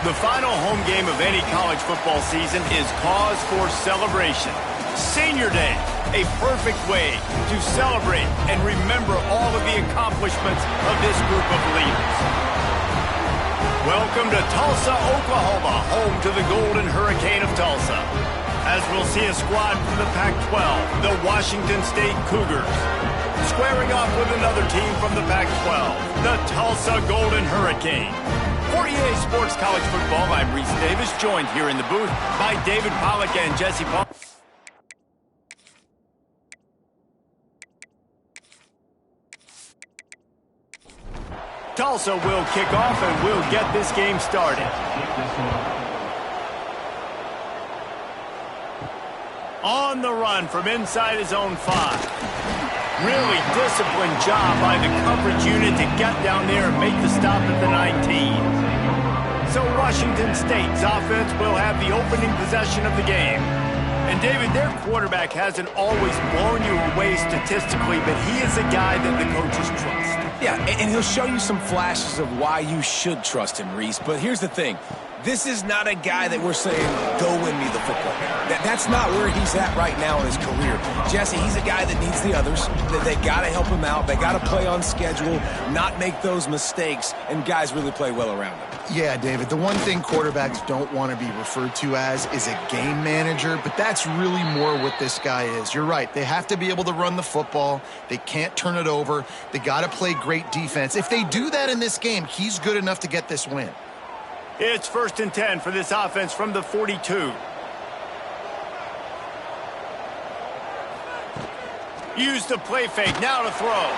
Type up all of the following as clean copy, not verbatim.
The final home game of any college football season is cause for celebration. Senior Day, a perfect way to celebrate and remember all of the accomplishments of this group of leaders. Welcome to Tulsa, Oklahoma, home to the Golden Hurricane of Tulsa. As we'll see a squad from the Pac-12, the Washington State Cougars, squaring off with another team from the Pac-12, the Tulsa Golden Hurricane. For EA Sports College Football, I'm Rhein Davis, joined here in the booth by David Pollack and Jesse Paul. Tulsa will kick off and we'll get this game started. On the run from inside his own 5. Really disciplined job by the coverage unit to get down there and make the stop at the 19. So Washington State's offense will have the opening possession of the game. And David, their quarterback hasn't always blown you away statistically, but he is a guy that the coaches trust. Yeah, and he'll show you some flashes of why you should trust him, Rhein. But here's the thing. This is not a guy that we're saying, go win me the football. That's not where he's at right now in his career. Jesse, he's a guy that needs the others. They got to help him out. They got to play on schedule, not make those mistakes, and guys really play well around him. Yeah, David, the one thing quarterbacks don't want to be referred to as is a game manager, but that's really more what this guy is. You're right. They have to be able to run the football. They can't turn it over. They got to play great defense. If they do that in this game, he's good enough to get this win. It's 1st and 10 for this offense from the 42. Use the play fake, now to throw.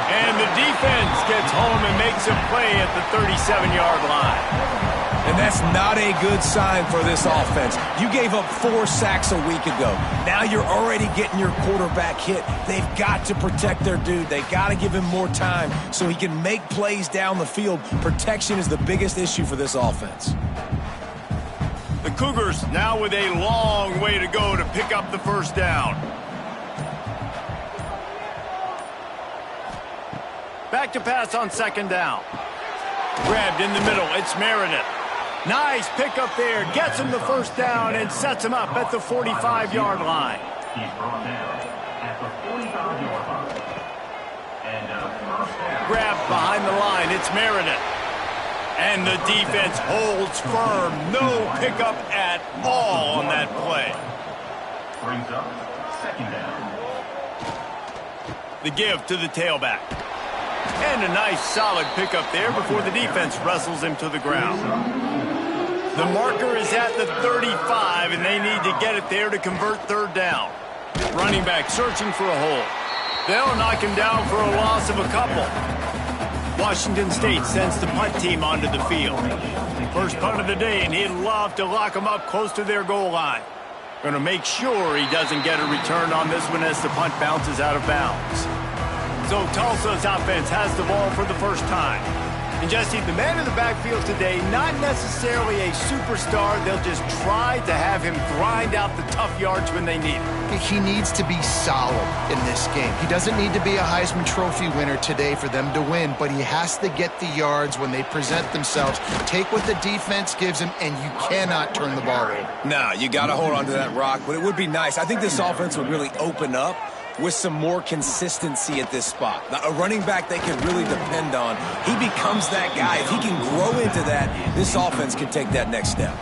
And the defense gets home and makes a play at the 37-yard line. And that's not a good sign for this offense. You gave up 4 sacks a week ago. Now you're already getting your quarterback hit. They've got to protect their dude. They've got to give him more time so he can make plays down the field. Protection is the biggest issue for this offense. The Cougars now with a long way to go to pick up the first down. Back to pass on 2nd down. Grabbed in the middle. It's Meredith. Nice pickup there. Gets him the first down and sets him up at the 45-yard line. He's brought down at the 45-yard line. And first down. Grabbed behind the line. It's Meredith. And the defense holds firm. No pickup at all on that play. Brings up 2nd down. The give to the tailback. And a nice solid pickup there before the defense wrestles him to the ground. The marker is at the 35, and they need to get it there to convert 3rd down. Running back searching for a hole. They'll knock him down for a loss of a couple. Washington State sends the punt team onto the field. First punt of the day, and he'd love to lock him up close to their goal line. Going to make sure he doesn't get a return on this one as the punt bounces out of bounds. So Tulsa's offense has the ball for the first time. And Jesse, the man in the backfield today, not necessarily a superstar. They'll just try to have him grind out the tough yards when they need it. He needs to be solid in this game. He doesn't need to be a Heisman Trophy winner today for them to win, but he has to get the yards when they present themselves. Take what the defense gives him, and you cannot turn the ball over. Nah, you got to hold on to that rock, but it would be nice. I think this offense would really open up with some more consistency at this spot. Now, a running back they can really depend on. He becomes that guy. If he can grow into that, this offense can take that next step.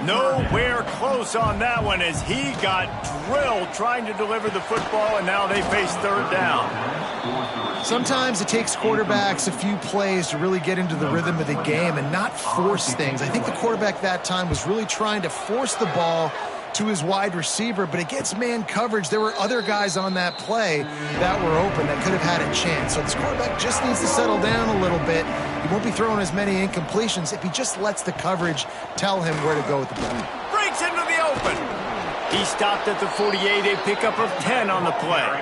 Nowhere close on that one as he got drilled trying to deliver the football, and now they face 3rd down. Sometimes it takes quarterbacks a few plays to really get into the rhythm of the game and not force things. I think the quarterback that time was really trying to force the ball to his wide receiver, but against man coverage, there were other guys on that play that were open that could have had a chance. So this quarterback just needs to settle down a little bit. He won't be throwing as many incompletions if he just lets the coverage tell him where to go with the ball. Breaks into the open. He stopped at the 48, a pickup of 10 on the play.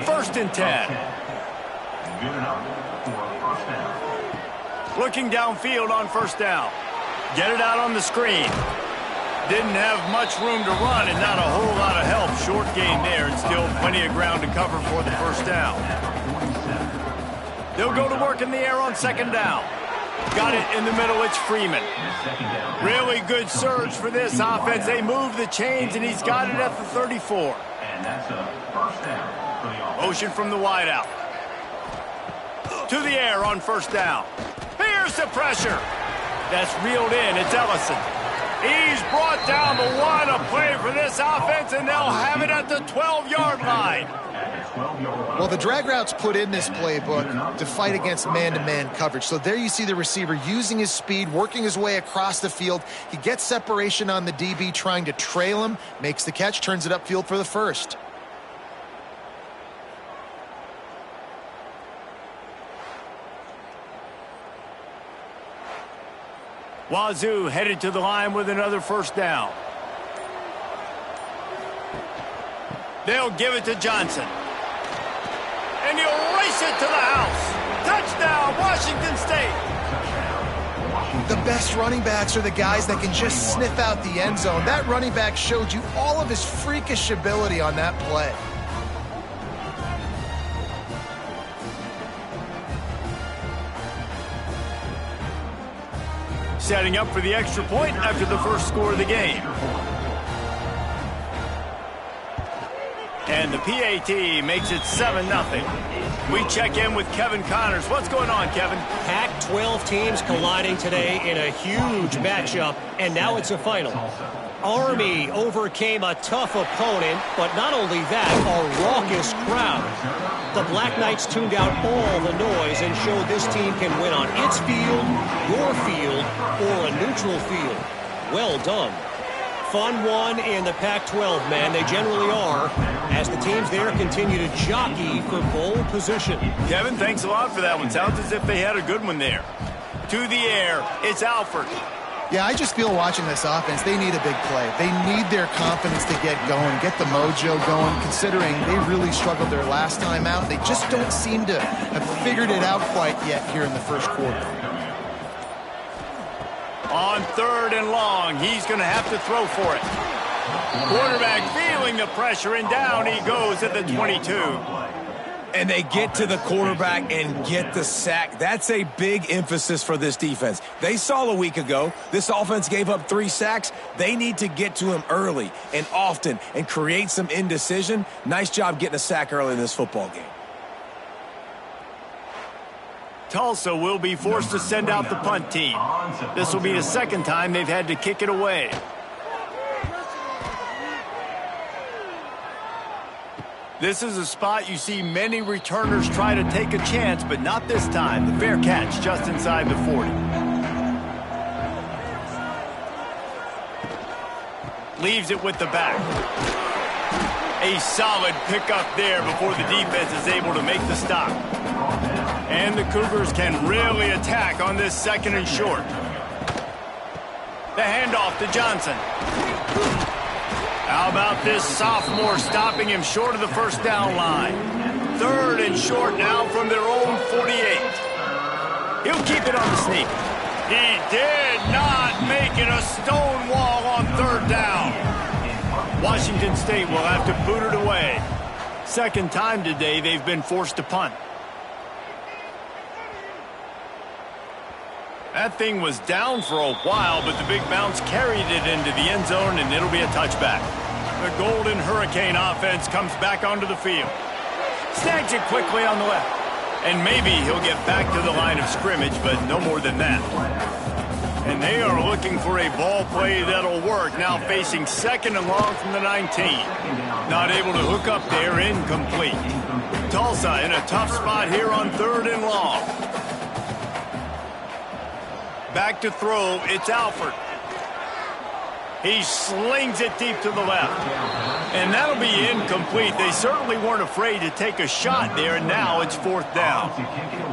1st and 10. Good enough for a first down. Looking downfield on 1st down. Get it out on the screen. Didn't have much room to run and not a whole lot of help. Short gain there and still plenty of ground to cover for the first down. They'll go to work in the air on 2nd down. Got it in the middle. It's Freeman. Really good surge for this offense. They move the chains, and he's got it at the 34. And that's a first down for the offense. Motion from the wideout. To the air on first down. Here's the pressure. That's reeled in. It's Ellison. He's brought down the one. A play for this offense, and they'll have it at the 12-yard line. Well, the drag routes put in this playbook to fight against man-to-man coverage. So there you see the receiver using his speed, working his way across the field. He gets separation on the DB, trying to trail him, makes the catch, turns it upfield for the first. Wazoo headed to the line with another first down. They'll give it to Johnson. And he'll race it to the house. Touchdown, Washington State. The best running backs are the guys that can just sniff out the end zone. That running back showed you all of his freakish ability on that play. Setting up for the extra point after the first score of the game. And the PAT makes it 7-0. We check in with Kevin Connors. What's going on, Kevin? Pac-12 teams colliding today in a huge matchup, and now it's a final. Army overcame a tough opponent, but not only that, a raucous crowd. The Black Knights tuned out all the noise and showed this team can win on its field, your field, or a neutral field. Well done. Fun one in the Pac-12, man. They generally are, as the teams there continue to jockey for pole position. Kevin, thanks a lot for that one. Sounds as if they had a good one there. To the air, it's Alford. Yeah, I just feel watching this offense, they need a big play. They need their confidence to get going, get the mojo going, considering they really struggled their last time out. They just don't seem to have figured it out quite yet here in the first quarter. On third and long, he's going to have to throw for it. Quarterback feeling the pressure, and down he goes at the 22. And they get to the quarterback and get the sack. That's a big emphasis for this defense. They saw a week ago, this offense gave up 3 sacks. They need to get to him early and often and create some indecision. Nice job getting a sack early in this football game. Tulsa will be forced to send out the punt team. This will be the second time they've had to kick it away. This is a spot you see many returners try to take a chance, but not this time. The fair catch just inside the 40. Leaves it with the back. A solid pickup there before the defense is able to make the stop. And the Cougars can really attack on this second and short. The handoff to Johnson. How about this sophomore stopping him short of the first down line? Third and short now from their own 48. He'll keep it on the sneak. He did not make it a stone wall on third down. Washington State will have to boot it away. Second time today they've been forced to punt. That thing was down for a while, but the big bounce carried it into the end zone, and it'll be a touchback. The Golden Hurricane offense comes back onto the field. Snags it quickly on the left. And maybe he'll get back to the line of scrimmage, but no more than that. And they are looking for a ball play that'll work. Now facing second and long from the 19. Not able to hook up there, incomplete. Tulsa in a tough spot here on third and long. Back to throw, it's Alford. He slings it deep to the left. And that'll be incomplete. They certainly weren't afraid to take a shot there, and now it's fourth down.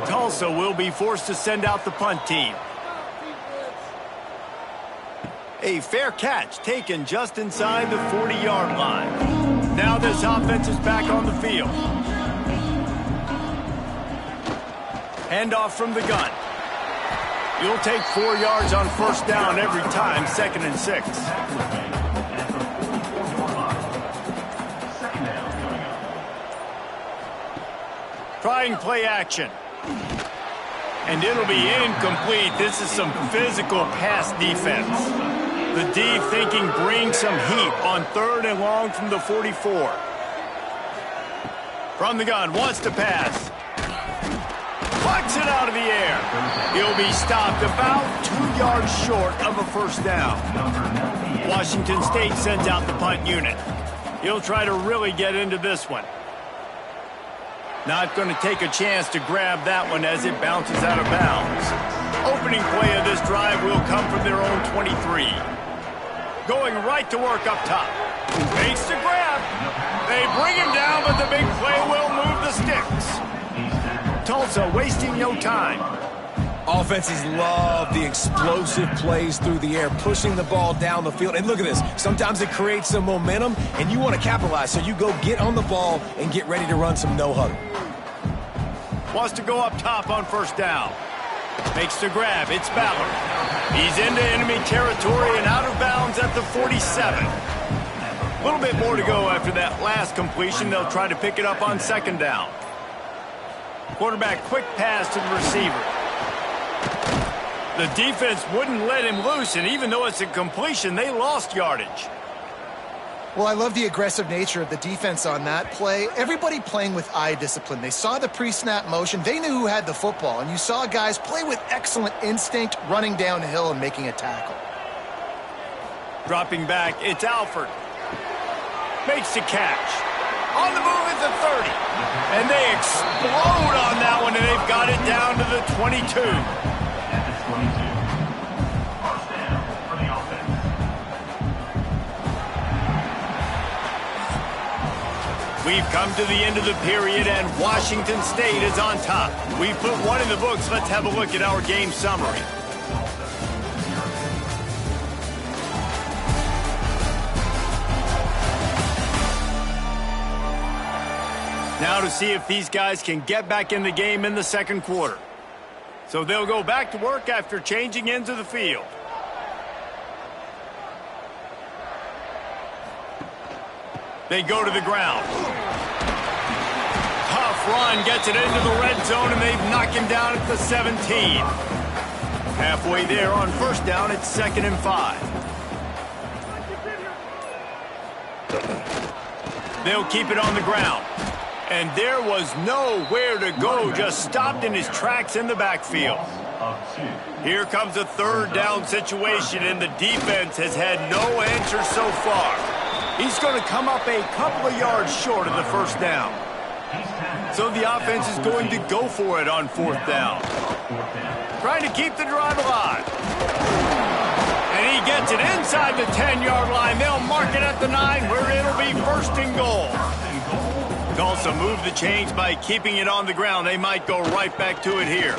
Tulsa will be forced to send out the punt team. A fair catch taken just inside the 40-yard line. Now this offense is back on the field. Handoff from the gun. You'll take 4 yards on first down every time, 2nd and 6. Trying play action. And it'll be incomplete. This is some physical pass defense. The D thinking bring some heat on 3rd and long from the 44. From the gun, wants to pass. Plucks it out of the air. He'll be stopped about 2 yards short of a first down. Washington State sends out the punt unit. He'll try to really get into this one. Not going to take a chance to grab that one as it bounces out of bounds. Opening play of this drive will come from their own 23. Going right to work up top. Makes the grab. They bring him down, but the big play will move the sticks. Tulsa wasting no time. Offenses love the explosive plays through the air, pushing the ball down the field. And look at this. Sometimes it creates some momentum, and you want to capitalize. So you go get on the ball and get ready to run some no-huddle. Wants to go up top on first down. Makes the grab. It's Ballard. He's into enemy territory and out of bounds at the 47. A little bit more to go after that last completion. They'll try to pick it up on second down. Quarterback quick pass to the receiver. The defense wouldn't let him loose, and even though it's a completion, they lost yardage. Well, I love the aggressive nature of the defense on that play. Everybody playing with eye discipline. They saw the pre-snap motion. They knew who had the football, and you saw guys play with excellent instinct, running downhill and making a tackle. Dropping back, it's Alford. Makes the catch. On the move at the 30. And they explode on that one, and they've got it down to the 22. We've come to the end of the period, and Washington State is on top. We put one in the books. Let's have a look at our game summary. Now to see if these guys can get back in the game in the second quarter. So they'll go back to work after changing into the field. They go to the ground. Tough run gets it into the red zone, and they've knocked him down at the 17. Halfway there on first down, it's 2nd and 5. They'll keep it on the ground. And there was nowhere to go, just stopped in his tracks in the backfield. Here comes a 3rd down situation, and the defense has had no answer so far. He's going to come up a couple of yards short of the first down. So the offense is going to go for it on 4th down. Trying to keep the drive alive. And he gets it inside the 10-yard line. They'll mark it at the 9, where it'll be 1st and goal. Tulsa moved the chains by keeping it on the ground. They might go right back to it here.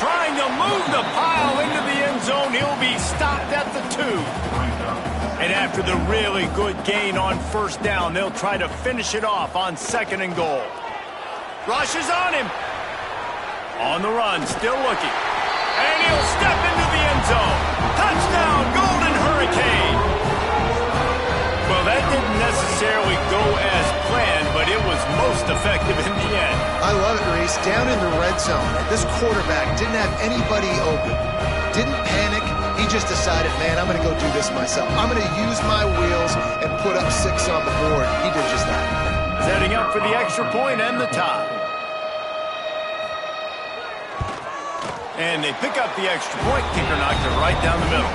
Trying to move the pile into the end zone. He'll be stopped at the 2. And after the really good gain on first down, they'll try to finish it off on 2nd and goal. Rushes on him. On the run, still looking. And he'll step into the end zone. Touchdown, Golden Hurricane. Well, that didn't necessarily go as planned, but it was most effective in the end. I love it, Reese. Down in the red zone, this quarterback didn't have anybody open. Didn't panic. He just decided, man, I'm going to go do this myself. I'm going to use my wheels and put up 6 on the board. He did just that. Setting up for the extra point and the tie. And they pick up the extra point. Kicker knocked it right down the middle.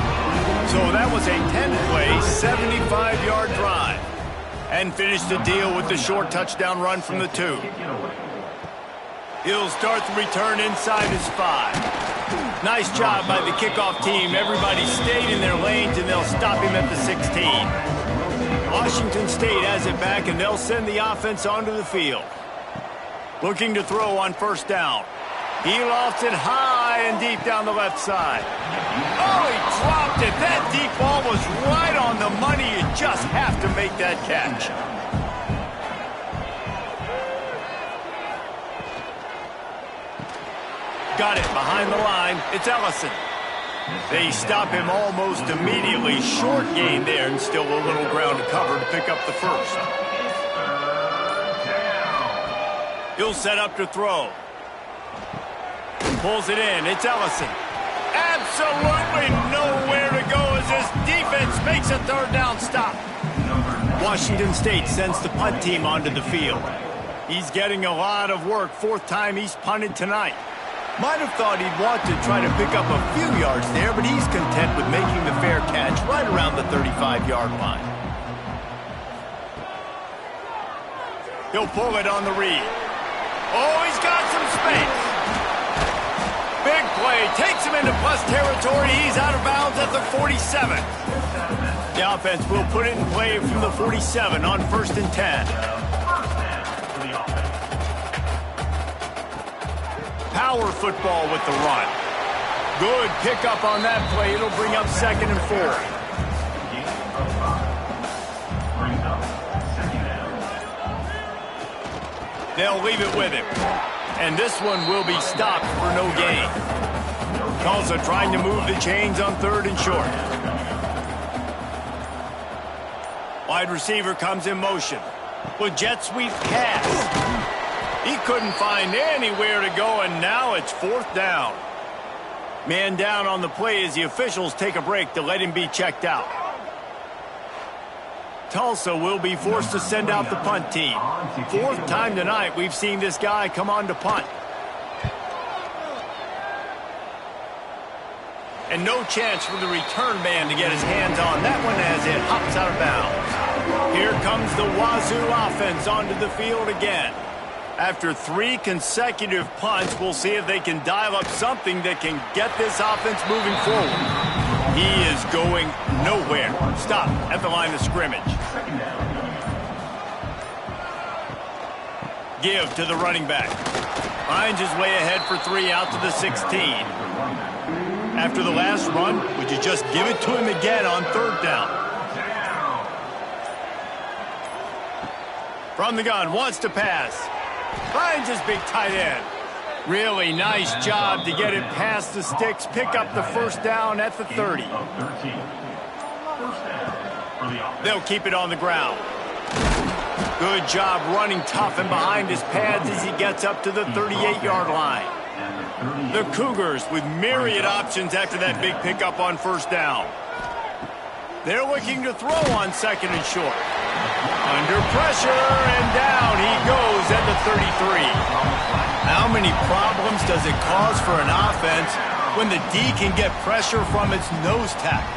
So that was a 10-play, 75-yard drive. And finished the deal with the short touchdown run from the 2. He'll start the return inside his 5. Nice job by the kickoff team. Everybody stayed in their lanes, and they'll stop him at the 16. Washington State has it back, and they'll send the offense onto the field. Looking to throw on first down. He lofts it high and deep down the left side. Oh, he dropped it. That deep ball was right on the money. You just have to make that catch. Got it behind the line. It's Ellison. They stop him almost immediately. Short gain there, and still a little ground to cover to pick up the first. He'll set up to throw. Pulls it in. It's Ellison. Absolutely nowhere to go as this defense makes a third down stop. Washington State sends the punt team onto the field. He's getting a lot of work. Fourth time he's punted tonight. Might have thought he'd want to try to pick up a few yards there, but he's content with making the fair catch right around the 35-yard line. He'll pull it on the read. Oh, he's got some space. Big play. Takes him into plus territory. He's out of bounds at the 47. The offense will put it in play from the 47 on 1st and 10. Power football with the run. Good pickup on that play. It'll bring up 2nd and 4. They'll leave it with him. And this one will be stopped for no gain. Tulsa trying to move the chains on 3rd and short. Wide receiver comes in motion. With jet sweep pass. He couldn't find anywhere to go, and now it's 4th down. Man down on the play as the officials take a break to let him be checked out. Tulsa will be forced to send out the punt team. 4th time tonight we've seen this guy come on to punt. And no chance for the return man to get his hands on that one as it hops out of bounds. Here comes the Wazoo offense onto the field again. After 3 consecutive punts, we'll see if they can dial up something that can get this offense moving forward. He is going nowhere. Stop at the line of scrimmage. Give to the running back. Finds his way ahead for 3 out to the 16. After the last run, would you just give it to him again on 3rd down? From the gun, wants to pass. Finds his big tight end. Really nice job to get it past the sticks. Pick up the 1st down at the 30. They'll keep it on the ground. Good job running tough and behind his pads as he gets up to the 38-yard line. The Cougars with myriad options after that big pickup on 1st down. They're looking to throw on 2nd and short. Under pressure, and down he goes at the 33. How many problems does it cause for an offense when the D can get pressure from its nose tackle?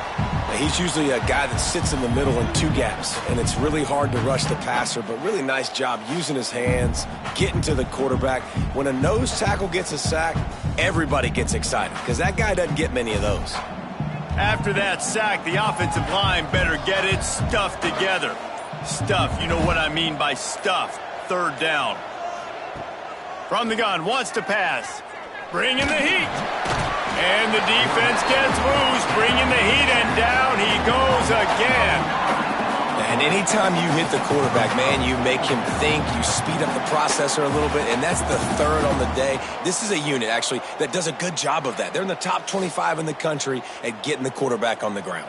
He's usually a guy that sits in the middle in 2 gaps, and it's really hard to rush the passer, but really nice job using his hands, getting to the quarterback. When a nose tackle gets a sack, everybody gets excited because that guy doesn't get many of those. After that sack, the offensive line better get its stuff together. Stuff, you know what I mean by stuff. 3rd down. From the gun, wants to pass. Bringing the heat. And the defense gets loose, bringing the heat, and down he goes again. And anytime you hit the quarterback, man, you make him think, you speed up the processor a little bit, and that's the 3rd on the day. This is a unit, actually, that does a good job of that. They're in the top 25 in the country at getting the quarterback on the ground.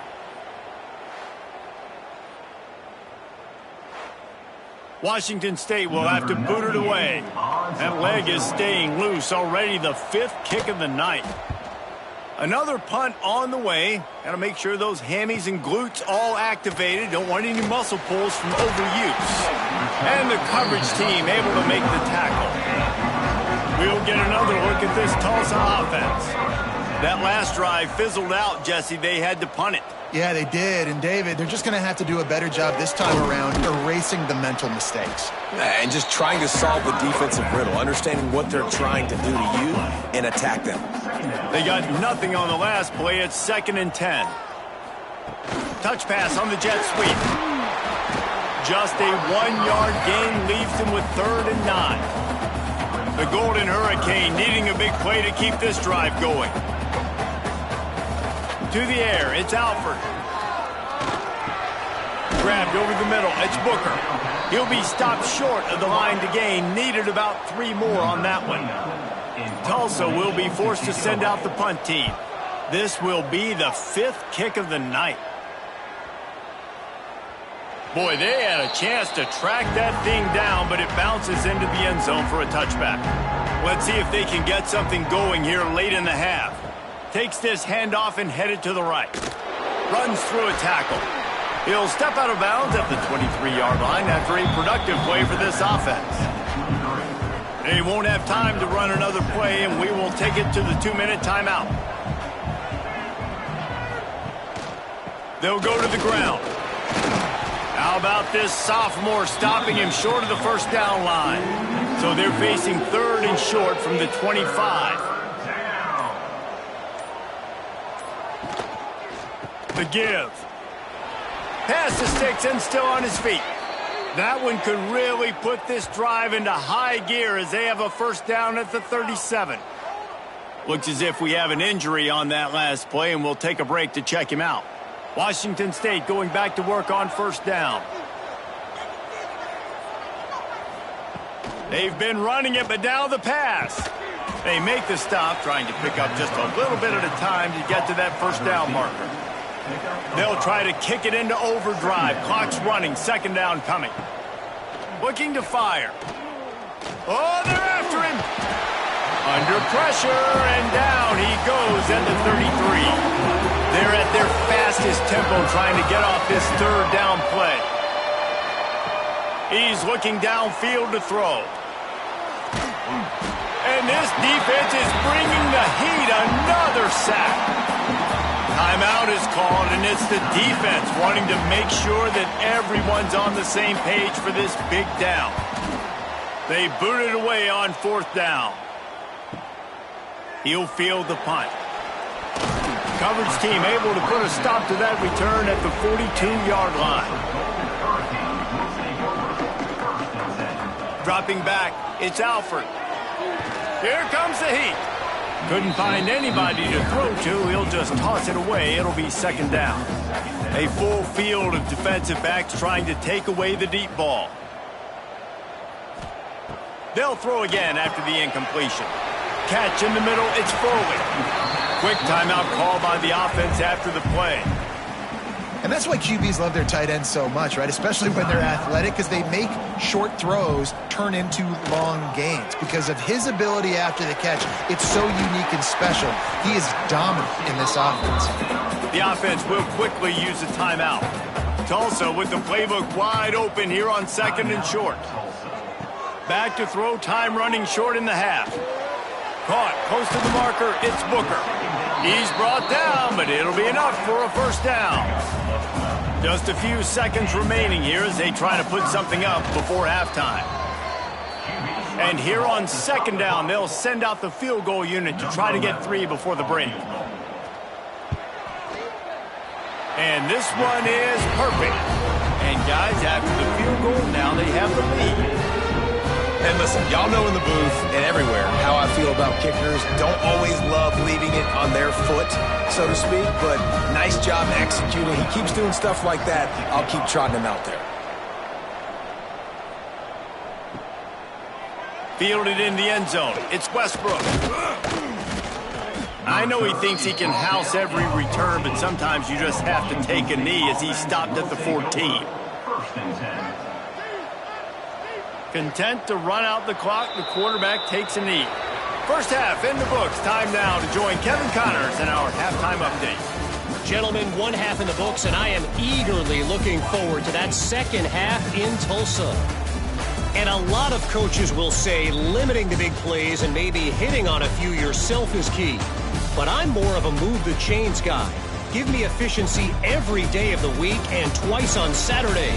Washington State will have to boot it away. That leg is staying loose already, the 5th kick of the night. Another punt on the way. Got to make sure those hammies and glutes all activated. Don't want any muscle pulls from overuse. And the coverage team able to make the tackle. We'll get another look at this Tulsa offense. That last drive fizzled out, Jesse. They had to punt it. Yeah, they did. And, David, they're just going to have to do a better job this time around erasing the mental mistakes. And just trying to solve the defensive riddle, understanding what they're trying to do to you and attack them. They got nothing on the last play. It's 2nd and 10. Touch pass on the jet sweep. Just a 1-yard gain leaves them with 3rd and 9. The Golden Hurricane needing a big play to keep this drive going. To the air, it's Alford. Grabbed over the middle, it's Booker. He'll be stopped short of the line to gain. Needed about 3 more on that one. Tulsa will be forced to send out the punt team. This will be the 5th kick of the night. Boy, they had a chance to track that thing down, but it bounces into the end zone for a touchback. Let's see if they can get something going here late in the half. Takes this handoff and headed to the right. Runs through a tackle. He'll step out of bounds at the 23-yard line after a productive play for this offense. They won't have time to run another play, and we will take it to the 2-minute timeout. They'll go to the ground. How about this sophomore stopping him short of the first down line? So they're facing 3rd and short from the 25. The give. Pass to Sticks and still on his feet. That one could really put this drive into high gear as they have a first down at the 37. Looks as if we have an injury on that last play, and we'll take a break to check him out. Washington State going back to work on first down. They've been running it, but now the pass. They make the stop, trying to pick up just a little bit at a time to get to that first down marker. They'll try to kick it into overdrive. Clock's running, second down coming. Looking to fire. Oh, they're after him. Under pressure, and down he goes at the 33. They're at their fastest tempo trying to get off this third down play. He's looking downfield to throw. And this defense is bringing the heat. Another sack. Timeout is called, and it's the defense wanting to make sure that everyone's on the same page for this big down. They boot it away on 4th down. He'll field the punt. Coverage team able to put a stop to that return at the 42-yard line. Dropping back, it's Alford. Here comes the heat. Couldn't find anybody to throw to. He'll just toss it away. It'll be second down. A full field of defensive backs trying to take away the deep ball. They'll throw again after the incompletion. Catch in the middle, it's Foley. Quick timeout call by the offense after the play. And that's why QBs love their tight ends so much, right? Especially when they're athletic, because they make short throws turn into long gains. Because of his ability after the catch, it's so unique and special. He is dominant in this offense. The offense will quickly use a timeout. Tulsa with the playbook wide open here on 2nd and short. Back to throw, time running short in the half. Caught close to the marker, it's Booker. He's brought down, but it'll be enough for a first down. Just a few seconds remaining here as they try to put something up before halftime. And here on second down, they'll send out the field goal unit to try to get 3 before the break. And this one is perfect. And guys, after the field goal, now they have the lead. And listen, y'all know in the booth and everywhere how I feel about kickers. Don't always love leaving it on their foot, so to speak, but nice job executing. He keeps doing stuff like that. I'll keep trotting him out there. Fielded in the end zone. It's Westbrook. I know he thinks he can house every return, but sometimes you just have to take a knee as he stopped at the 14. Content to run out the clock, the quarterback takes a knee. First half in the books. Time now to join Kevin Connors in our halftime update. Gentlemen, 1 half in the books, and I am eagerly looking forward to that second half in Tulsa. And a lot of coaches will say limiting the big plays and maybe hitting on a few yourself is key. But I'm more of a move the chains guy. Give me efficiency every day of the week and twice on Saturday.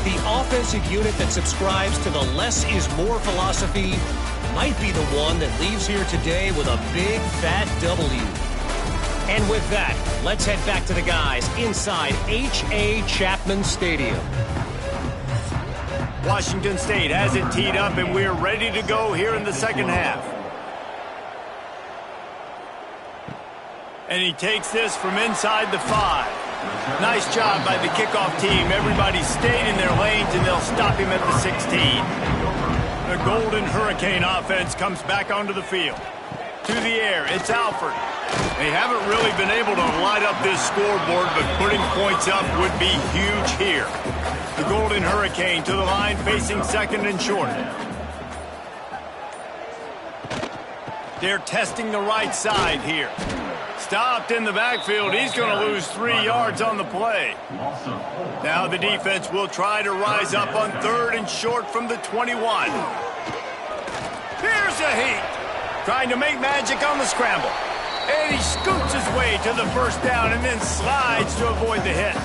The offensive unit that subscribes to the less is more philosophy might be the one that leaves here today with a big fat W. And with that, let's head back to the guys inside H.A. Chapman Stadium. Washington State has it teed up, and we're ready to go here in the second half. And he takes this from inside the 5. Nice job by the kickoff team. Everybody stayed in their lanes, and they'll stop him at the 16. The Golden Hurricane offense comes back onto the field. To the air, it's Alford. They haven't really been able to light up this scoreboard, but putting points up would be huge here. The Golden Hurricane to the line, facing 2nd and short. They're testing the right side here. Stopped in the backfield. He's going to lose 3 yards on the play. Now the defense will try to rise up on 3rd and short from the 21. Here's a heat. Trying to make magic on the scramble. And he scoots his way to the first down and then slides to avoid the hit.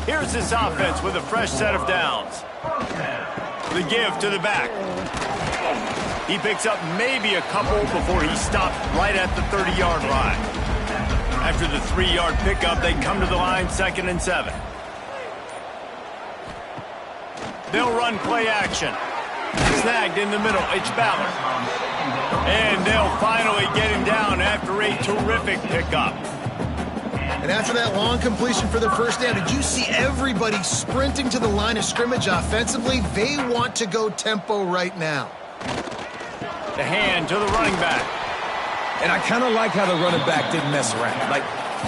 Here's this offense with a fresh set of downs. The give to the back. He picks up maybe a couple before he stopped right at the 30-yard line. After the 3-yard pickup, they come to the line 2nd and 7. They'll run play action. Snagged in the middle. It's Ballard. And they'll finally get him down after a terrific pickup. And after that long completion for the first down, did you see everybody sprinting to the line of scrimmage offensively? They want to go tempo right now. The hand to the running back. And I kind of like how the running back didn't mess around. Like,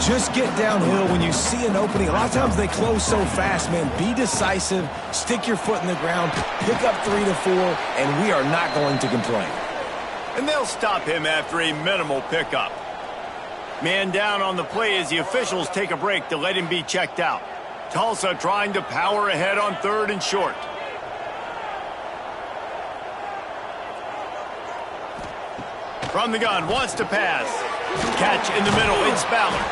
just get downhill when you see an opening. A lot of times they close so fast, man. Be decisive, stick your foot in the ground, pick up 3 to 4, and we are not going to complain. And they'll stop him after a minimal pickup. Man down on the play as the officials take a break to let him be checked out. Tulsa trying to power ahead on 3rd and short. From the gun, wants to pass. Catch in the middle, it's Ballard.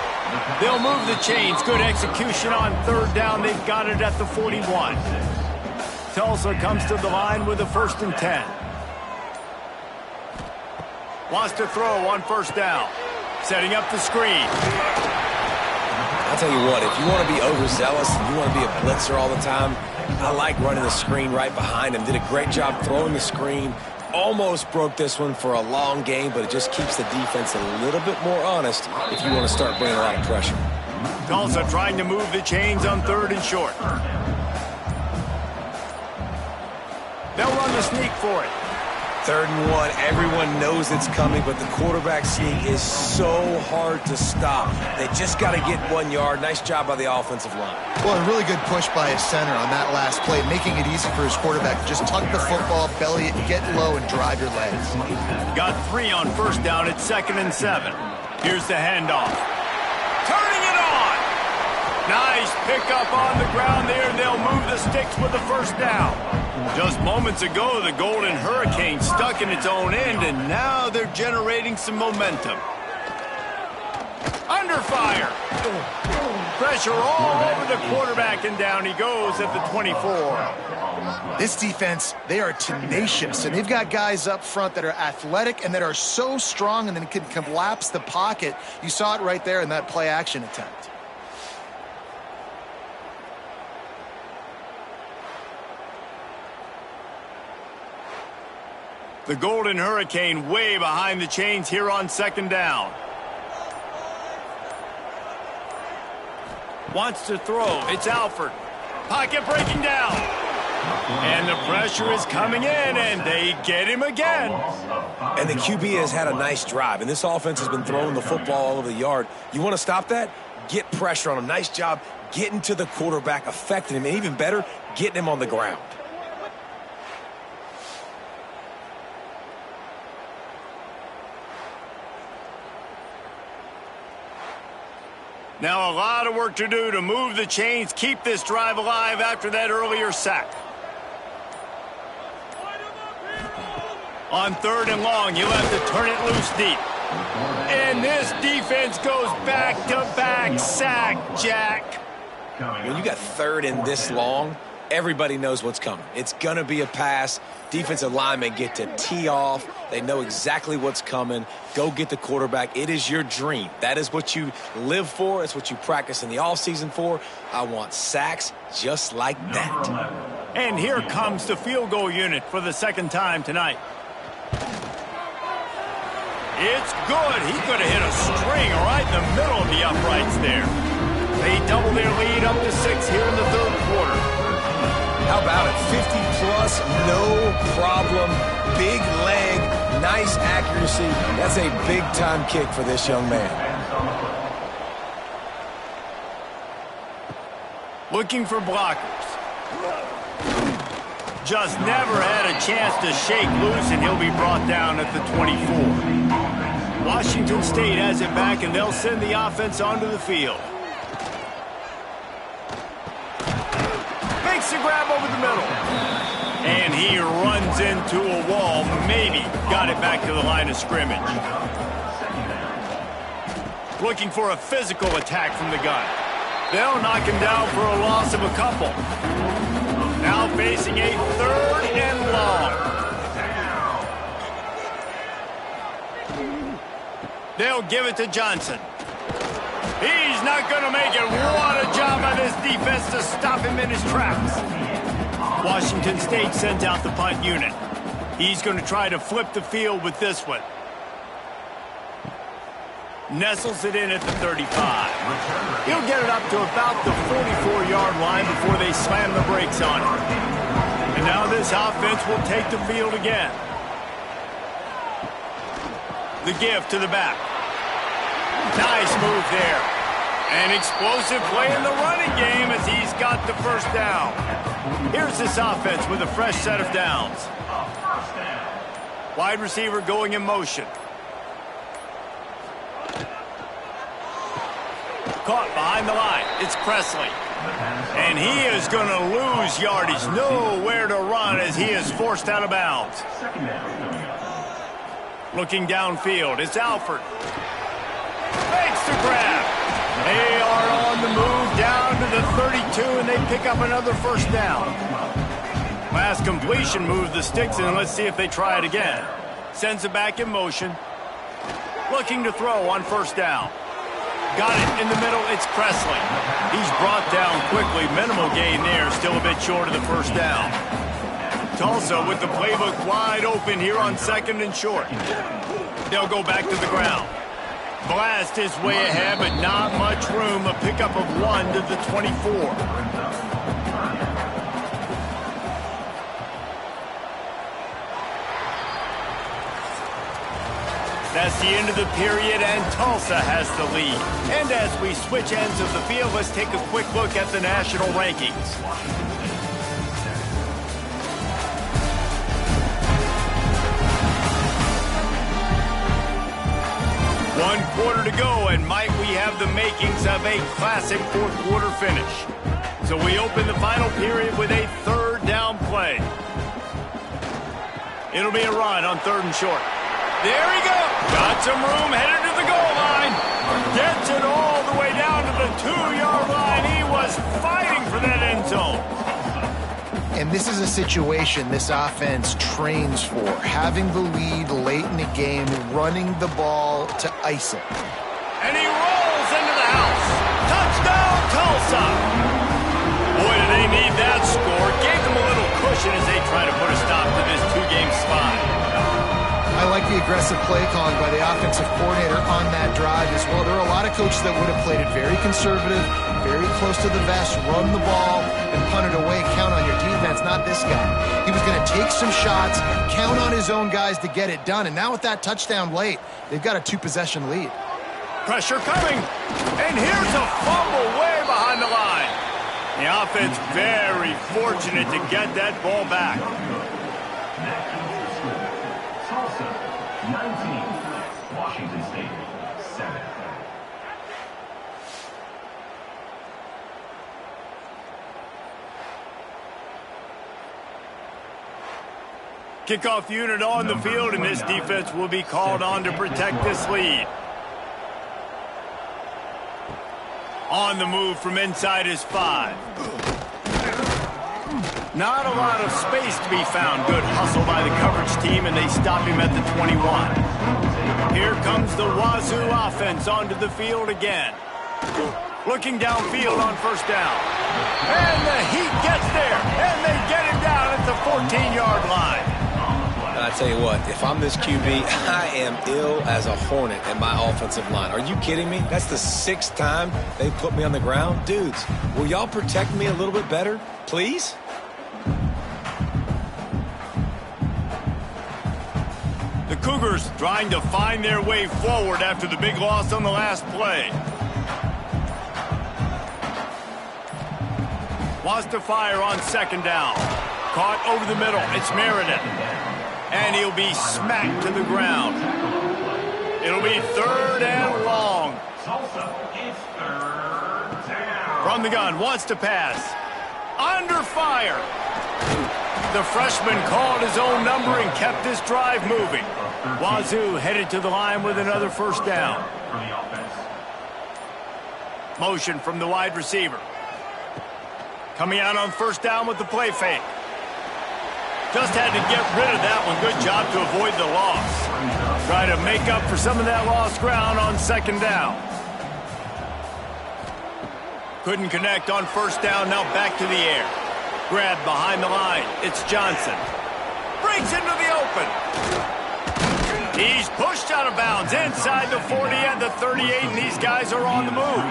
They'll move the chains. Good execution on 3rd down. They've got it at the 41. Tulsa comes to the line with a 1st and 10. Wants to throw on 1st down. Setting up the screen. I'll tell you what, if you want to be overzealous and you want to be a blitzer all the time, I like running the screen right behind him. Did a great job throwing the screen. Almost broke this one for a long game, but it just keeps the defense a little bit more honest if you want to start bringing a lot of pressure. Tulsa trying to move the chains on 3rd and short. They'll run the sneak for it. 3rd and 1, everyone knows it's coming, but the quarterback sneak is so hard to stop. They just got to get 1 yard. Nice job by the offensive line. Well, a really good push by his center on that last play, making it easy for his quarterback to just tuck the football, belly it, get low, and drive your legs. Got 3 on 1st down at 2nd and 7. Here's the handoff. Turning it on! Nice pickup on the ground there. They'll move the sticks with the 1st down. Just moments ago, the Golden Hurricane stuck in its own end, and now they're generating some momentum. Under fire. Pressure all over the quarterback, and down he goes at the 24. This defense, they are tenacious, and they've got guys up front that are athletic and that are so strong and then can collapse the pocket. You saw it right there in that play action attempt. The Golden Hurricane way behind the chains here on 2nd down. Wants to throw. It's Alford. Pocket breaking down. And the pressure is coming in, and they get him again. And the QB has had a nice drive, and this offense has been throwing the football all over the yard. You want to stop that? Get pressure on him. Nice job getting to the quarterback, affecting him, and even better, getting him on the ground. Now a lot of work to do to move the chains, keep this drive alive after that earlier sack. On 3rd and long, you'll have to turn it loose deep. And this defense goes back-to-back sack, Jack. When you got 3rd and this long, everybody knows what's coming. It's going to be a pass. Defensive linemen get to tee off. They know exactly what's coming. Go get the quarterback. It is your dream. That is what you live for. It's what you practice in the offseason for. I want sacks just like that. And here comes the field goal unit for the 2nd time tonight. It's good. He could have hit a string right in the middle of the uprights there. They double their lead up to 6 here in the 3rd quarter. How about it? 50-plus, no problem. Big leg, nice accuracy. That's a big-time kick for this young man. Looking for blockers. Just never had a chance to shake loose, and he'll be brought down at the 24. Washington State has it back, and they'll send the offense onto the field. Makes the grab over the middle. And he runs into a wall. Maybe got it back to the line of scrimmage. Looking for a physical attack from the gun. They'll knock him down for a loss of a couple. Now facing a 3rd and long. They'll give it to Johnson. He's not going to make it. What a job by this defense to stop him in his tracks. Washington State sends out the punt unit. He's going to try to flip the field with this one. Nestles it in at the 35. He'll get it up to about the 44-yard line before they slam the brakes on it. And now this offense will take the field again. The give to the back. Nice move there. An explosive play in the running game as he's got the first down. Here's this offense with a fresh set of downs. Wide receiver going in motion. Caught behind the line. It's Presley. And he is going to lose yardage. Nowhere to run as he is forced out of bounds. Looking downfield, it's Alford. Makes the grab. They are on the move down to the 32, and they pick up another first down. Last completion moved the sticks, and let's see if they try it again. Sends it back in motion. Looking to throw on first down. Got it in the middle, it's Presley. He's brought down quickly. Minimal gain there, still a bit short of the first down. Tulsa with the playbook wide open here on 2nd and short. They'll go back to the ground. Blast is way ahead, but not much room. A pickup of 1 to the 24. That's the end of the period, and Tulsa has the lead. And as we switch ends of the field, let's take a quick look at the national rankings. One quarter to go, and might we have the makings of a classic fourth-quarter finish. So we open the final period with a 3rd down play. It'll be a run on 3rd and short. There he goes. Got some room, headed to the goal line. Gets it all the way down to the 2-yard line. He was fighting for that end zone. And this is a situation this offense trains for. Having the lead late in the game, running the ball to ice it. And he rolls into the house. Touchdown, Tulsa. Boy, do they need that score. Gave them a little cushion as they try to put a stop to this 2-game slide. I like the aggressive play calling by the offensive coordinator on that drive as well. There are a lot of coaches that would have played it very conservative, very close to the vest, run the ball, and punt it away. Count on your defense, not this guy. He was going to take some shots, count on his own guys to get it done. And now with that touchdown late, they've got a 2-possession lead. Pressure coming. And here's a fumble way behind the line. The offense very fortunate to get that ball back. Tulsa, 19. Washington State, 7. Kickoff unit on the field, and this defense will be called on to protect this lead. On the move from inside is 5. Not a lot of space to be found. Good hustle by the coverage team, and they stop him at the 21. Here comes the Wazoo offense onto the field again. Looking downfield on first down. And the Heat gets there, and they get him down at the 14-yard line. I tell you what, if I'm this QB, I am ill as a hornet in my offensive line. Are you kidding me? That's the 6th time they put me on the ground. Dudes, will y'all protect me a little bit better, please? The Cougars trying to find their way forward after the big loss on the last play. Wants to fire on 2nd down. Caught over the middle. It's Meredith. And he'll be smacked to the ground. It'll be 3rd and long. Tulsa, it's 3rd down. From the gun, wants to pass. Under fire. The freshman called his own number and kept this drive moving. Wazoo headed to the line with another 1st down. For the offense. Motion from the wide receiver. Coming out on 1st down with the play fake. Just had to get rid of that one. Good job to avoid the loss. Try to make up for some of that lost ground on 2nd down. Couldn't connect on 1st down. Now back to the air. Grab behind the line. It's Johnson. Breaks into the open. He's pushed out of bounds inside the 40 and the 38, and these guys are on the move.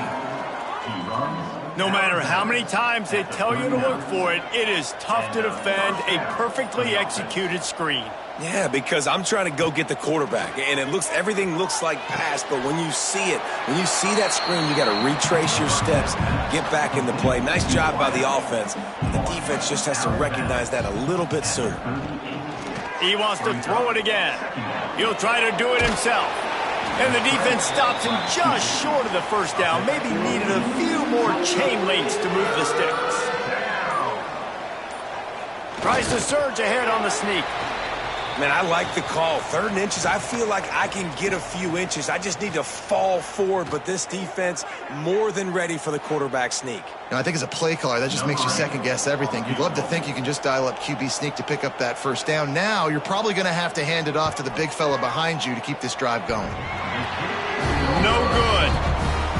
No matter how many times they tell you to look for it, it is tough to defend a perfectly executed screen. Yeah, because I'm trying to go get the quarterback, and everything looks like pass, but when you see it, when you see that screen, you got to retrace your steps, get back into play. Nice job by the offense. The defense just has to recognize that a little bit sooner. He wants to throw it again. He'll try to do it himself. And the defense stops him just short of the 1st down. Maybe needed a few more chain links to move the sticks. Tries to surge ahead on the sneak. Man, I like the call. 3rd and inches, I feel like I can get a few inches. I just need to fall forward, but this defense more than ready for the quarterback sneak. I think as a play caller, that just makes you second-guess everything. You'd love to think you can just dial up QB sneak to pick up that 1st down. Now, you're probably going to have to hand it off to the big fella behind you to keep this drive going. No good.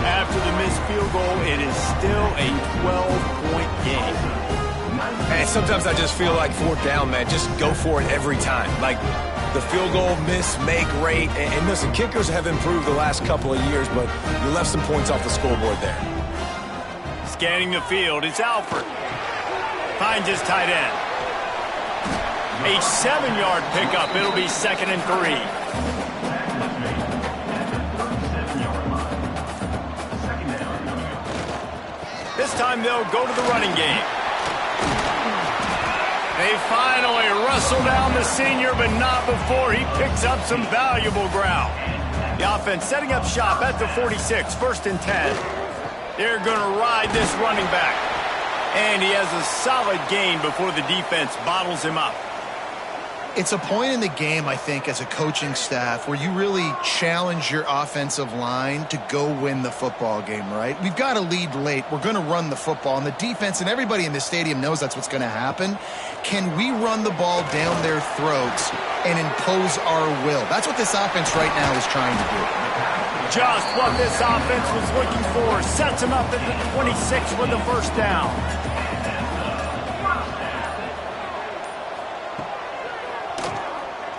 After the missed field goal, it is still a 12-point game. And sometimes I just feel like 4th down, man. Just go for it every time. Like the field goal, miss, make, rate. And listen, kickers have improved the last couple of years, but you left some points off the scoreboard there. Scanning the field, it's Alford. Finds his tight end. A 7-yard pickup. It'll be 2nd and 3. This time they'll go to the running game. They finally wrestle down the senior, but not before he picks up some valuable ground. The offense setting up shop at the 46, 1st and 10. They're going to ride this running back. And he has a solid gain before the defense bottles him up. It's a point in the game, I think, as a coaching staff where you really challenge your offensive line to go win the football game, right? We've got a lead late. We're going to run the football. And the defense and everybody in the stadium knows that's what's going to happen. Can we run the ball down their throats and impose our will? That's what this offense right now is trying to do. Just what this offense was looking for. Sets him up at the 26 with the 1st down.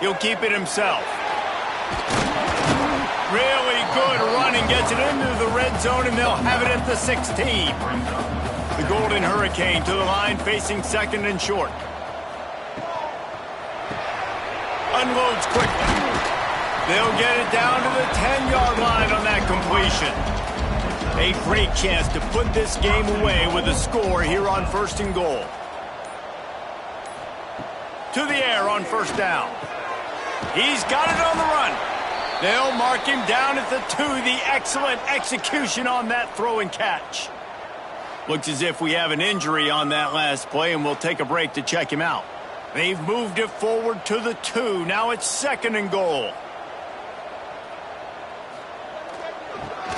He'll keep it himself. Really good running. Gets it into the red zone, and they'll have it at the 16. The Golden Hurricane to the line, facing 2nd and short. Unloads quickly. They'll get it down to the 10-yard line on that completion. A great chance to put this game away with a score here on 1st and goal. To the air on 1st down. He's got it on the run. They'll mark him down at the 2. The excellent execution on that throw and catch. Looks as if we have an injury on that last play, and we'll take a break to check him out. They've moved it forward to the 2. Now it's 2nd and goal.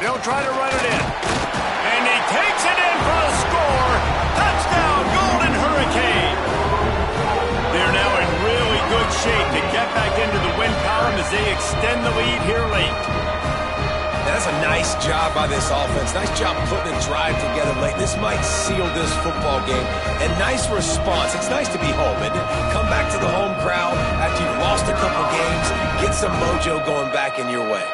They'll try to run it in. And he takes it in for a score. Touchdown, Golden Hurricane. They're now in really good shape to get back into the win column as they extend the lead here late. That's a nice job by this offense. Nice job putting a drive together late. This might seal this football game. And nice response. It's nice to be home, isn't it? Come back to the home crowd after you've lost a couple games. Get some mojo going back in your way.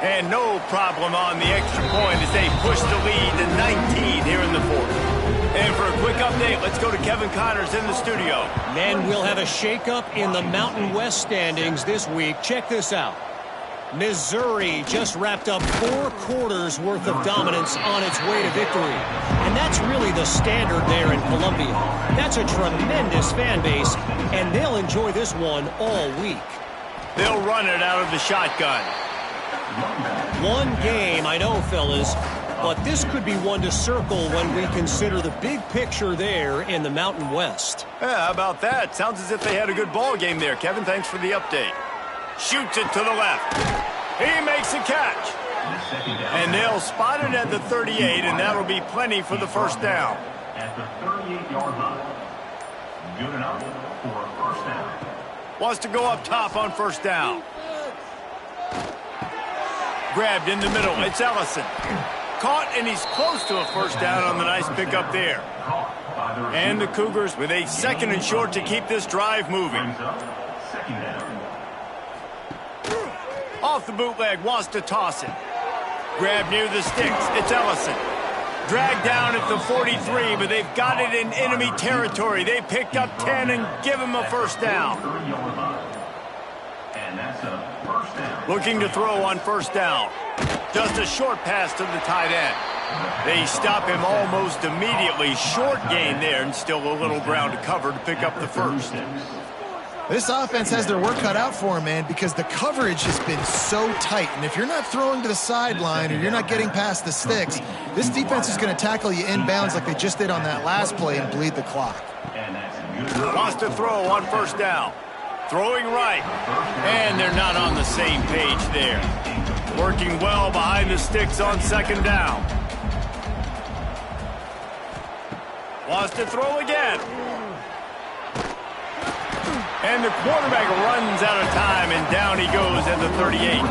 And no problem on the extra point as they push the lead to 19 here in the 4th. And for a quick update, let's go to Kevin Connors in the studio. Men will have a shakeup in the Mountain West standings this week. Check this out. Missouri just wrapped up 4 quarters worth of dominance on its way to victory. And that's really the standard there in Columbia. That's a tremendous fan base, and they'll enjoy this one all week. They'll run it out of the shotgun. One game, I know, fellas, but this could be one to circle when we consider the big picture there in the Mountain West. Yeah, how about that? Sounds as if they had a good ball game there, Kevin. Thanks for the update. Shoots it to the left. He makes a catch. And they'll spot it at the 38, and that'll be plenty for the first down. At the 38-yard line. Good enough for a first down. Wants to go up top on first down. Grabbed in the middle. It's Ellison. Caught, and he's close to a first down on the nice pickup there. And the Cougars with a second and short to keep this drive moving. Second down. Off the bootleg, wants to toss it. Grab near the sticks. It's Ellison. Dragged down at the 43, but they've got it in enemy territory. They picked up 10 and give him a first down. And that's a first down. Looking to throw on first down. Just a short pass to the tight end. They stop him almost immediately. Short gain there, and still a little ground to cover to pick up the first. This offense has their work cut out for them, man, because the coverage has been so tight. And if you're not throwing to the sideline or you're not getting past the sticks, this defense is going to tackle you inbounds like they just did on that last play and bleed the clock. Wants to throw on first down. Throwing right. And they're not on the same page there. Working well behind the sticks on second down. Wants to throw again. And the quarterback runs out of time, and down he goes at the 38.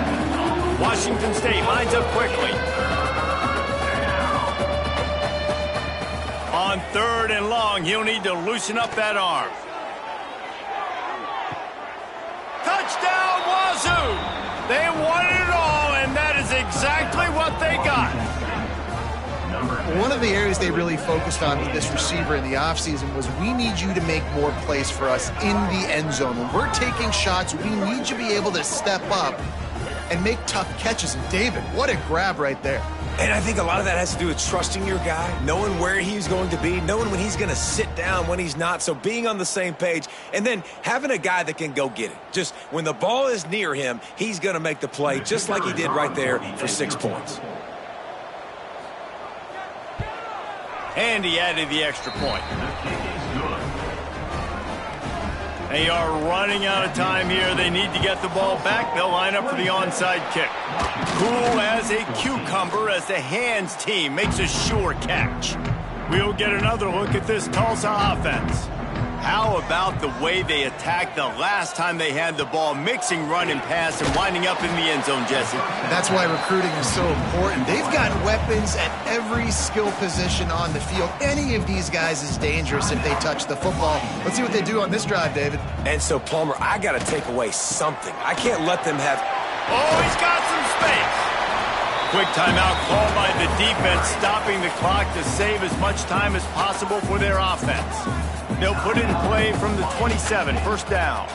Washington State lines up quickly. On third and long, he'll need to loosen up that arm. Touchdown, Wazoo! They won it all, and that is exactly what they got. One of the areas they really focused on with this receiver in the offseason was we need you to make more plays for us in the end zone. When we're taking shots, we need you to be able to step up and make tough catches. And David, what a grab right there. And I think a lot of that has to do with trusting your guy, knowing where he's going to be, knowing when he's going to sit down, when he's not. So being on the same page, and then having a guy that can go get it. Just when the ball is near him, he's going to make the play, just like he did right there for 6 points. And he added the extra point. They are running out of time here. They need to get the ball back. They'll line up for the onside kick. Cool as a cucumber as the hands team makes a sure catch. We'll get another look at this Tulsa offense. How about the way they attacked the last time they had the ball, mixing run and pass and winding up in the end zone, Jesse? That's why recruiting is so important. They've got weapons at every skill position on the field. Any of these guys is dangerous if they touch the football. Let's see what they do on this drive, David. And so, Plummer, I got to take away something. I can't let them have... Oh, he's got some space. Quick timeout called by the defense, stopping the clock to save as much time as possible for their offense. They'll put it in play from the 27, first down.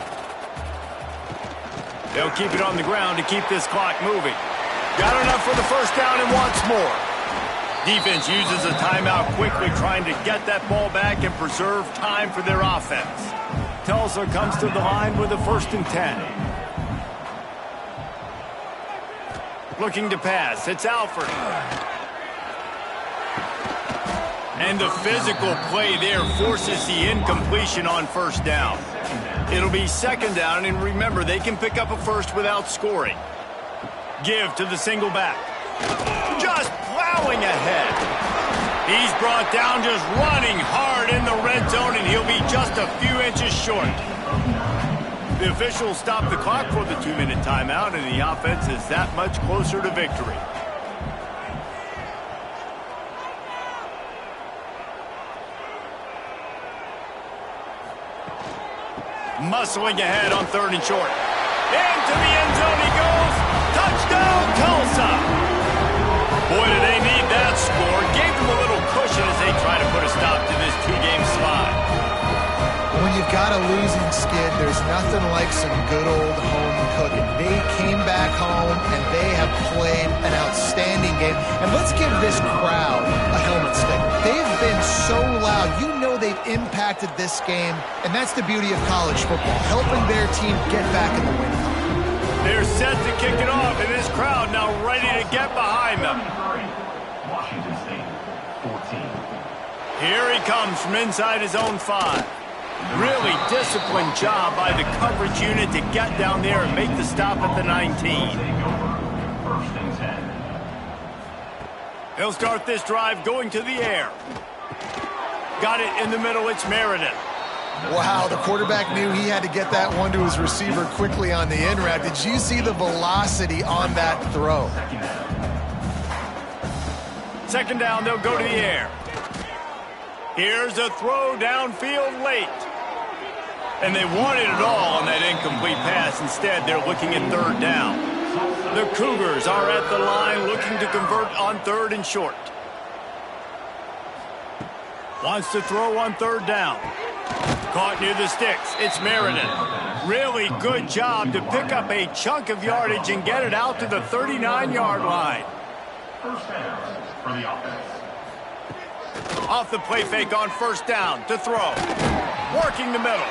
They'll keep it on the ground to keep this clock moving. Got enough for the first down and wants more. Defense uses a timeout quickly, trying to get that ball back and preserve time for their offense. Tulsa comes to the line with a 1st and 10. Looking to pass. It's Alford. And the physical play there forces the incompletion on first down. It'll be second down, and remember, they can pick up a first without scoring. Give to the single back. Just plowing ahead. He's brought down just running hard in the red zone, and he'll be just a few inches short. The officials stop the clock for the 2-minute timeout, and the offense is that much closer to victory. Muscling ahead on 3rd and short. Into the end zone he goes. Touchdown, Tulsa. Boy, do they need that score. Gave them a little cushion as they try to put a stop to this 2-game slide. When you've got a losing skid, there's nothing like some good old home cooking. They came back home, and they have played an outstanding game. And let's give this crowd a helmet stick. They've been so loud. You know they've impacted this game, and that's the beauty of college football, helping their team get back in the win column. They're set to kick it off, and this crowd now ready to get behind them. Washington State, 14. Here he comes from inside his own 5. Really disciplined job by the coverage unit to get down there and make the stop at the 19. First and 10. He'll start this drive going to the air. Got it in the middle, it's Meredith. Wow, the quarterback knew he had to get that one to his receiver quickly on the in route. Did you see the velocity on that throw? Second down, they'll go to the air. Here's a throw downfield late. And they wanted it all on that incomplete pass. Instead, they're looking at third down. The Cougars are at the line looking to convert on third and short. Wants to throw on third down. Caught near the sticks. It's Meredith. Really good job to pick up a chunk of yardage and get it out to the 39-yard line. First down for the offense. Off the play fake on first down to throw. Working the middle.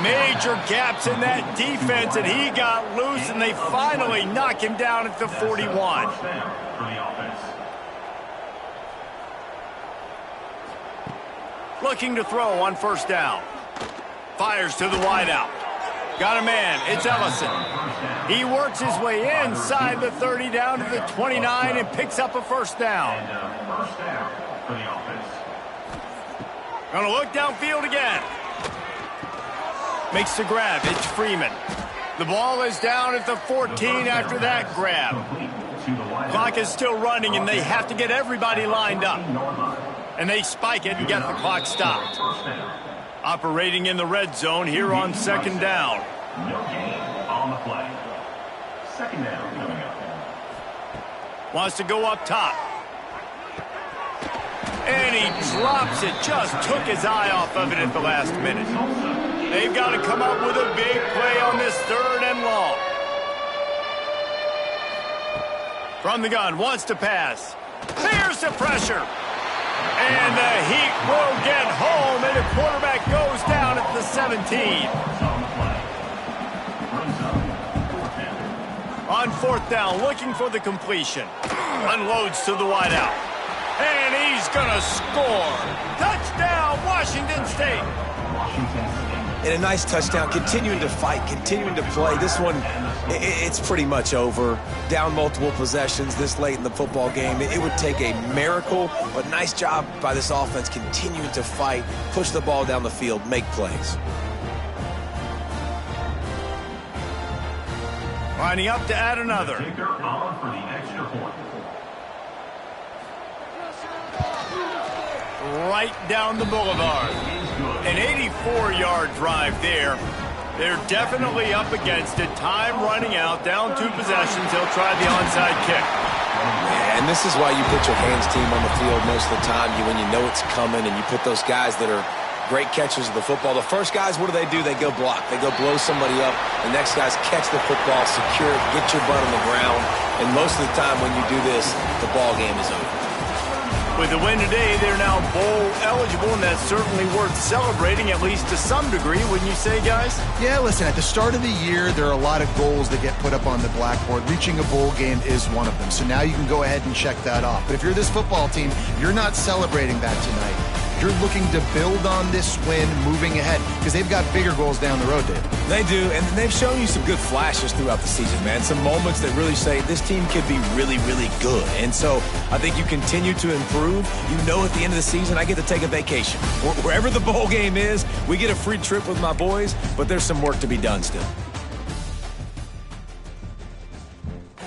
Major gaps in that defense, and he got loose, and they finally knock him down at the 41. First down for the offense. Looking to throw on first down. Fires to the wideout. Got a man. It's Ellison. He works his way inside the 30 down to the 29 and picks up a first down. And first down for the offense. Gonna look downfield again. Makes the grab. It's Freeman. The ball is down at the 14 after that grab. Clock is still running, and they have to get everybody lined up. And they spike it and get the clock stopped. Operating in the red zone here on second down. No gain on the play. Second down coming up. Wants to go up top. And he drops it. Just took his eye off of it at the last minute. They've got to come up with a big play on this third and long. From the gun, wants to pass. Clears the pressure. And the Heat will get home, and the quarterback goes down at the 17. On fourth down, looking for the completion. Unloads to the wideout. And he's going to score. Touchdown, Washington State. And a nice touchdown, continuing to fight, continuing to play. This one, it's pretty much over. Down multiple possessions this late in the football game. It would take a miracle, but nice job by this offense continuing to fight, push the ball down the field, make plays. Lining up to add another. Kicker on for the extra point. Right down the boulevard. An 84-yard drive there. They're definitely up against it. Time running out, down 2 possessions. They'll try the onside kick. And this is why you put your hands team on the field most of the time. When you know it's coming, and you put those guys that are great catchers of the football. The first guys, what do? They go block. They go blow somebody up. The next guys catch the football, secure it, get your butt on the ground. And most of the time when you do this, the ball game is over. With the win today, they're now bowl eligible, and that's certainly worth celebrating, at least to some degree, wouldn't you say, guys? Yeah, listen, at the start of the year, there are a lot of goals that get put up on the blackboard. Reaching a bowl game is one of them. So now you can go ahead and check that off. But if you're this football team, you're not celebrating that tonight. You're looking to build on this win moving ahead because they've got bigger goals down the road, Dave. They do, and they've shown you some good flashes throughout the season, man. Some moments that really say this team could be really, really good. And so I think you continue to improve. You know at the end of the season, I get to take a vacation. Wherever the bowl game is, we get a free trip with my boys, but there's some work to be done still.